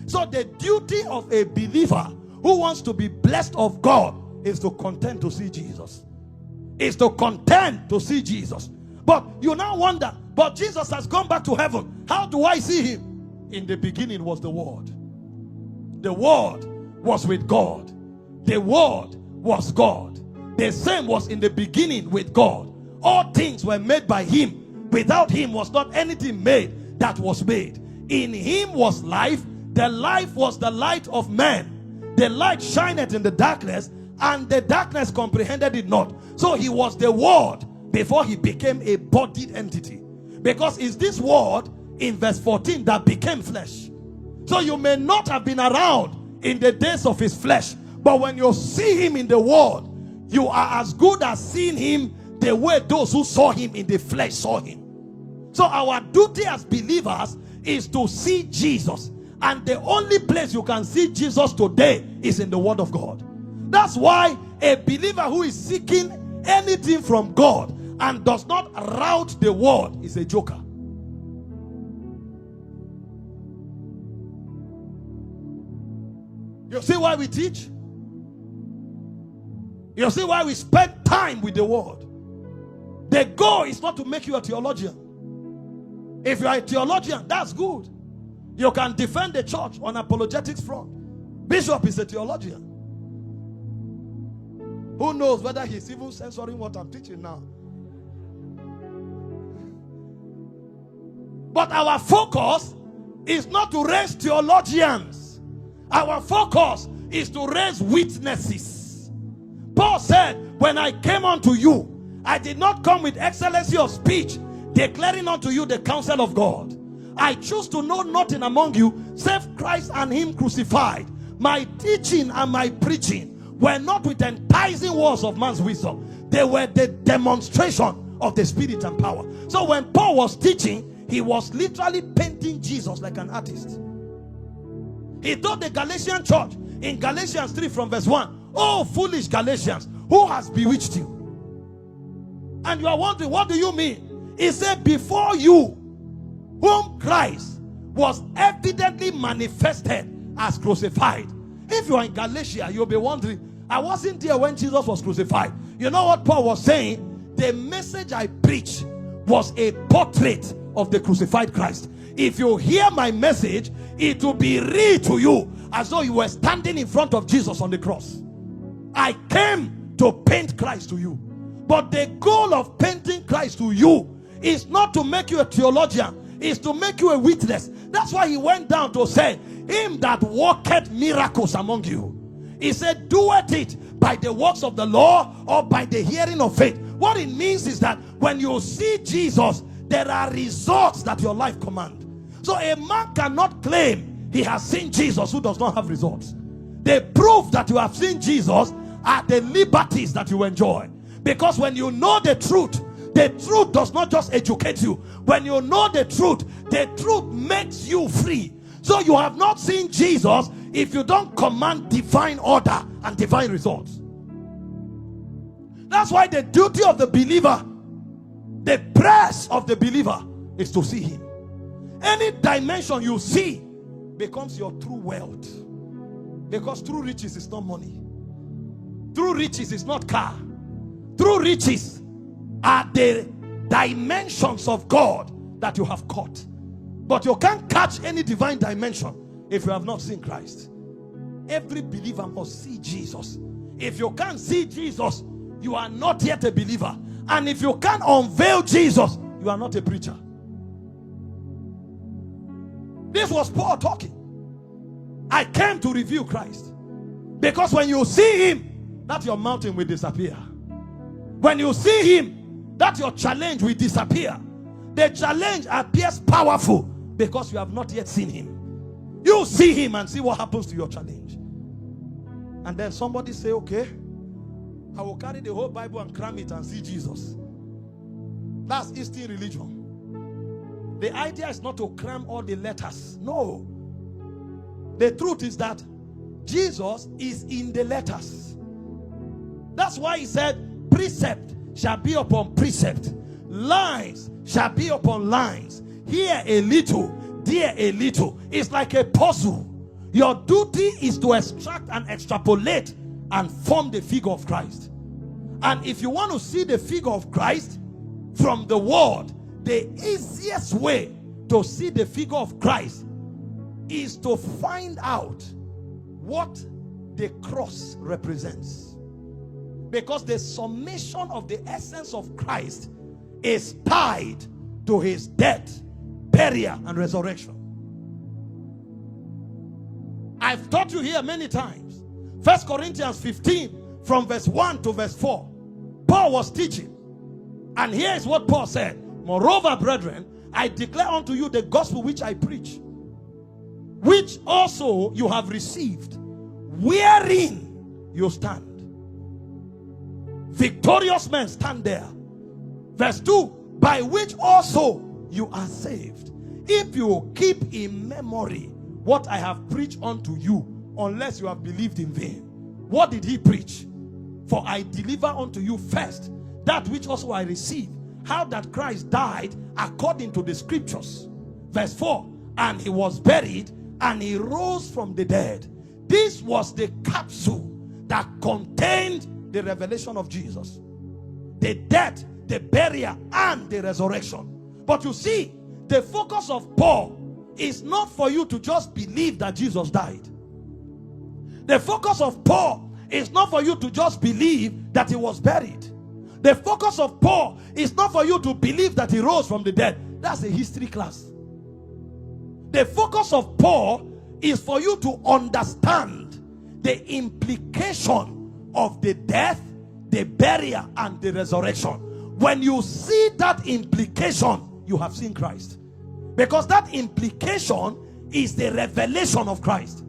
So the duty of a believer who wants to be blessed of God is to contend to see Jesus. Is to contend to see Jesus. But you now wonder, but Jesus has gone back to heaven. How do I see him? In the beginning was the Word. The Word was with God. The Word was God. The same was in the beginning with God. All things were made by him. Without him was not anything made that was made. In him was life. The life was the light of man. The light shineth in the darkness, and the darkness comprehended it not. So he was the Word before he became a bodied entity. Because it's this Word in verse 14 that became flesh. So you may not have been around in the days of his flesh, but when you see him in the Word, you are as good as seeing him the way those who saw him in the flesh saw him. So our duty as believers is to see Jesus. And the only place you can see Jesus today is in the Word of God. That's why a believer who is seeking anything from God and does not route the Word is a joker. You see why we teach? You see why we spend time with the Word? The goal is not to make you a theologian. If you are a theologian, that's good. You can defend the church on apologetics front. Bishop is a theologian. Who knows whether he's even censoring what I'm teaching now? But our focus is not to raise theologians. Our focus is to raise witnesses. Paul said, when I came unto you, I did not come with excellency of speech, declaring unto you the counsel of God. I choose to know nothing among you save Christ and him crucified. My teaching and my preaching were not with enticing words of man's wisdom. They were the demonstration of the Spirit and power. So when Paul was teaching, he was literally painting Jesus like an artist. He told the Galatian church in Galatians 3 from verse 1, "Oh foolish Galatians, who has bewitched you?" And you are wondering, what do you mean? He said, before you, whom Christ was evidently manifested as crucified. If you are in Galatia, you'll be wondering, I wasn't there when Jesus was crucified. You know what Paul was saying? The message I preached was a portrait of the crucified Christ. If you hear my message, it will be real to you as though you were standing in front of Jesus on the cross. I came to paint Christ to you. But the goal of painting Christ to you is not to make you a theologian, is to make you a witness. That's why he went down to say, him that worketh miracles among you. He said, doeth it by the works of the law or by the hearing of faith. What it means is that when you see Jesus, there are results that your life commands. So a man cannot claim he has seen Jesus who does not have results. The proof that you have seen Jesus are the liberties that you enjoy. Because when you know the truth does not just educate you. When you know the truth makes you free. So you have not seen Jesus if you don't command divine order and divine results. That's why the duty of the believer, the press of the believer, is to see him. Any dimension you see becomes your true wealth. Because true riches is not money. True riches is not car. True riches are the dimensions of God that you have caught. But you can't catch any divine dimension if you have not seen Christ. Every believer must see Jesus. If you can't see Jesus, you are not yet a believer. And if you can't unveil Jesus, you are not a preacher. This was Paul talking. I came to reveal Christ. Because when you see him, that your mountain will disappear. When you see him, that your challenge will disappear. The challenge appears powerful because you have not yet seen him. You see him and see what happens to your challenge. And then somebody say, okay, I will carry the whole Bible and cram it and see Jesus. That's Eastern religion. The idea is not to cram all the letters. No. The truth is that Jesus is in the letters. That's why he said, precept shall be upon precept, lines shall be upon lines, here a little, there a little. It's like a puzzle. Your duty is to extract and extrapolate and form the figure of Christ. And if you want to see the figure of Christ from the word, the easiest way to see the figure of Christ is to find out what the cross represents. Because the summation of the essence of Christ is tied to his death, burial, and resurrection. I've taught you here many times. 1 Corinthians 15 from verse 1 to verse 4. Paul was teaching. And here is what Paul said. Moreover, brethren, I declare unto you the gospel which I preach, which also you have received, wherein you stand. Victorious men stand there. Verse 2, by which also you are saved, if you keep in memory what I have preached unto you, unless you have believed in vain. What did he preach? For I deliver unto you first that which also I received, how that Christ died according to the scriptures. Verse 4, and he was buried, and he rose from the dead. This was the capsule that contained the revelation of Jesus, the death, the burial, and the resurrection. But you see, the focus of Paul is not for you to just believe that Jesus died. The focus of Paul is not for you to just believe that he was buried. The focus of Paul is not for you to believe that he rose from the dead. That's a history class. The focus of Paul is for you to understand the implication of the death, the burial, and the resurrection. When you see that implication, you have seen Christ. Because that implication is the revelation of Christ.